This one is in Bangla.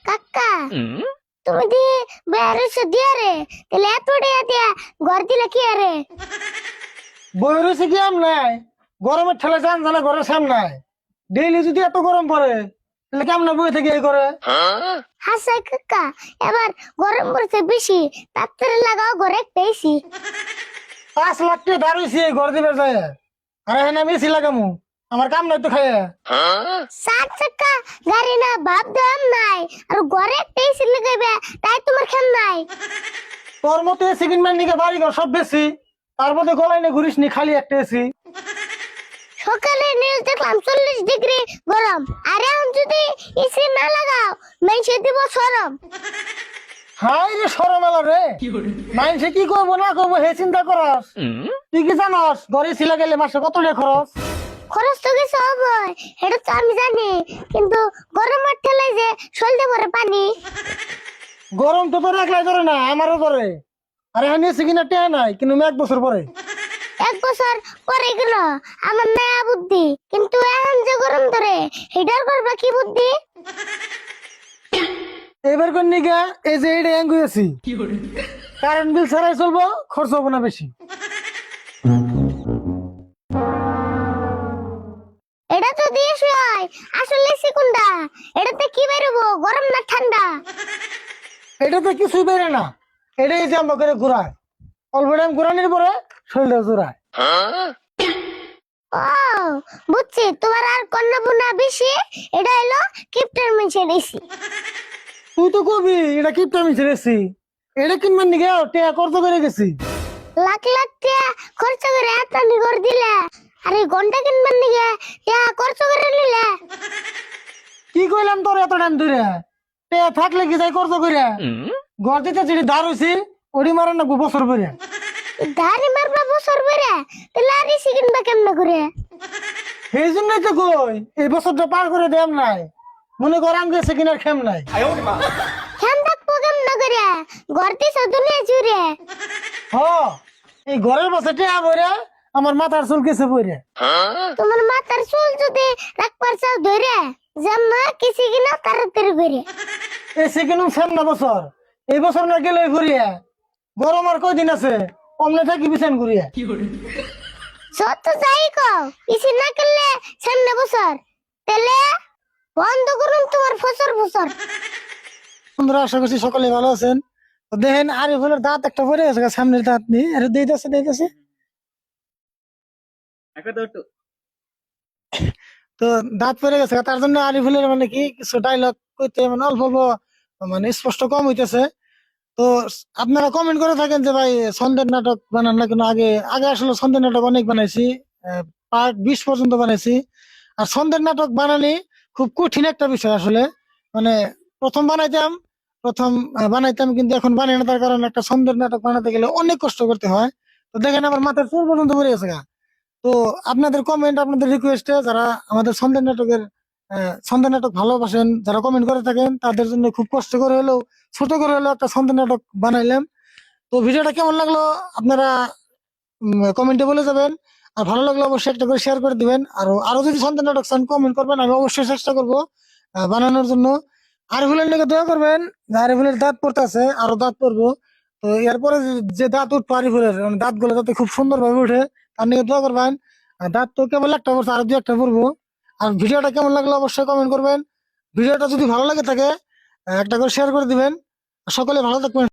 কাকা তুমি দি বেরোছে দিয়া রে তাহলে এত দিয়া ঘর দিলে কি আরে বইরেছে কি আম নাই গরমের ঠেলা যান জানা ঘরের সামনে ডেইলি যদি এত গরম পড়ে তাহলে কেমন বই থেকে এই করে হাসাই কাকা এবার গরম পড়ছে বেশি তাড়াতাড়ি লাগাও ঘরে পেয়েছি 5 লাখ টাকা দাঁড়িয়েছি এই ঘর দিবে যায় আরে হ্যাঁ আমি এসি লাগামু আমার কাম নাই তো খাইয়া 7 চাকা গাড়ি না ভাব দাম নাই আর ঘরে পেয়েছি লাগাইবে তাই তোমার খেম নাই তোর মতো এসি কিনবেন নিকে বাড়ি ঘর সব বেশি তার মধ্যে গলায় নিয়ে ঘুরিস নি খালি একটা এসি সকালে নিউজ দেখলাম 40 ডিগ্রি গরম আরে এখন যদি এসি না লাগাও মেনসে দিব সরম হাই রে সরমেলা রে মাইনসে কি করবো না করবো হে চিন্তা করস তুই কি জানস ঘরে এসি লাগাইলে মাসে কত টাকা খরচ খরচ তো কিছু হবে এটা তো আমি জানি কিন্তু গরমের ঠেলায় যে সলতে পরে পানি গরম তো তোর একলাই ধরে না আমারও ধরে আরে হ্যাঁ এসি কিনা টেয়া নাই কিন্তু 1 বছর পরে 1 বছর পরে গেল আমার নয়া বুদ্ধি কিন্তু এখন যে গরম ধরে হিটার করবা কি বুদ্ধি এবার কোন নিগা এই যে এটা হ্যাং হয়েছি কারেন্ট বিল ছাড়াই চলবো খরচ হবো না বেশি এটা তো দিয়ে হয় আসলে সিকুন্ডা এটাতে কি বেরোবো গরম না ঠান্ডা এটাতে কিছুই বেরে না এটাই যে আমরা করে ঘুরায় অল্প টাইম ঘুরানোর পরে শরীরটা জোড়ায় ও বুঝছি তোমার আর কন্যা বুনা বেশি এটা হলো কিপটার মেশিন এসি তুই তো কবি এটা কিপটা আমি ছেড়েছি এটা কিনবেন নিগে টেয়া কর্ত করে গেছি লাখ লাখ টাকা খরচ করে এত নিগর দিলে আরে ঘন্টা কিনবেন নিগে টাকা খরচ করে নিলে কি কইলাম তোর এত টাইম ধরে টেয়া থাকলে কি যাই কর্ত করে ঘর দিতে যেটি ধার হয়েছি ওটি মারেন না বছর পরে দাড়ি মারবা বছর বেড়ে তাহলে আর এসি কিনবা কেমনে করে সেই জন্যই তো কই এই বছরটা পার করে দেম নাই মনে কর আম গেছে কিনার খেম নাই খেম থাকবো কেমনে করে ঘর দিছ দুনিয়া জুড়ে হ এই ঘরের পাশে টেয়া বইরে আমার মাথার চুল কেছে বইরে তোমার মাথার চুল যদি রাখবার চাও ধরে জামা কিছু কিনা তাড়াতাড়ি করে এই সেকেন্ড সামনে বছর এই বছর না গেলে ঘুরিয়া গরম আর কয়দিন আছে অমনে থাকি বিছান ঘুরিয়া যত যাই কও এসি না করলে সামনে বছর তাহলে বন্ধ করুন তোমার ফসর ফসর বন্ধুরা আশা করছি সকলে ভালো আছেন তো দেখেন আরিফুলের দাঁত একটা পড়ে গেছে সামনের দাঁত নিয়ে আর দিতেছে তো দাঁত পড়ে গেছে তার জন্য আরিফুলের মানে কি কিছু ডায়লগ কইতে মানে অল্প অল্প মানে স্পষ্ট কম হইতেছে তো আপনারা কমেন্ট করে থাকেন যে ভাই ছন্দের নাটক বানান না কেন আগে আগে আসলে ছন্দের নাটক অনেক বানাইছি পার্ট 20 পর্যন্ত বানাইছি আর ছন্দের নাটক বানানি খুব কঠিন একটা বিষয় আসলে মানে প্রথম বানাইতাম কিন্তু এখন বানাই না তার কারণ একটা ছন্দের নাটক বানাতে গেলে অনেক কষ্ট করতে হয় তো দেখেন আমার মাথার চুল পর্যন্ত পড়ে গেছে গা। তো আপনাদের কমেন্ট আপনাদের রিকোয়েস্টে যারা আমাদের ছন্দের নাটক ভালোবাসেন যারা কমেন্ট করে থাকেন তাদের জন্য খুব কষ্ট করে হলেও ছোট করে হলেও একটা ছন্দের নাটক বানাইলাম তো ভিডিওটা কেমন লাগলো আপনারা কমেন্টে বলে যাবেন আর ভালো লাগলে অবশ্যই একটা করে শেয়ার করে দিবেন আর আরো যদি ছন্দের নাটক চান কমেন্ট করবেন আমি অবশ্যই চেষ্টা করবো বানানোর জন্য আরিফুলের লেগে দয়া করবেন আরিফুলের দাঁত পড়তেছে আরো দাঁত পড়বো তো এরপরে যে দাঁত উঠবো আরিফুলের দাঁত গুলো যাতে খুব সুন্দর ভাবে উঠে তার নিয়ে দোয়া করবেন আর দাঁত তো কেবল একটা পড়ছে আরো 2-1টা পড়বো আর ভিডিওটা কেমন লাগলো অবশ্যই কমেন্ট করবেন ভিডিওটা যদি ভালো লাগে থাকে একটা করে শেয়ার করে দিবেন সকলে ভালো থাকবেন।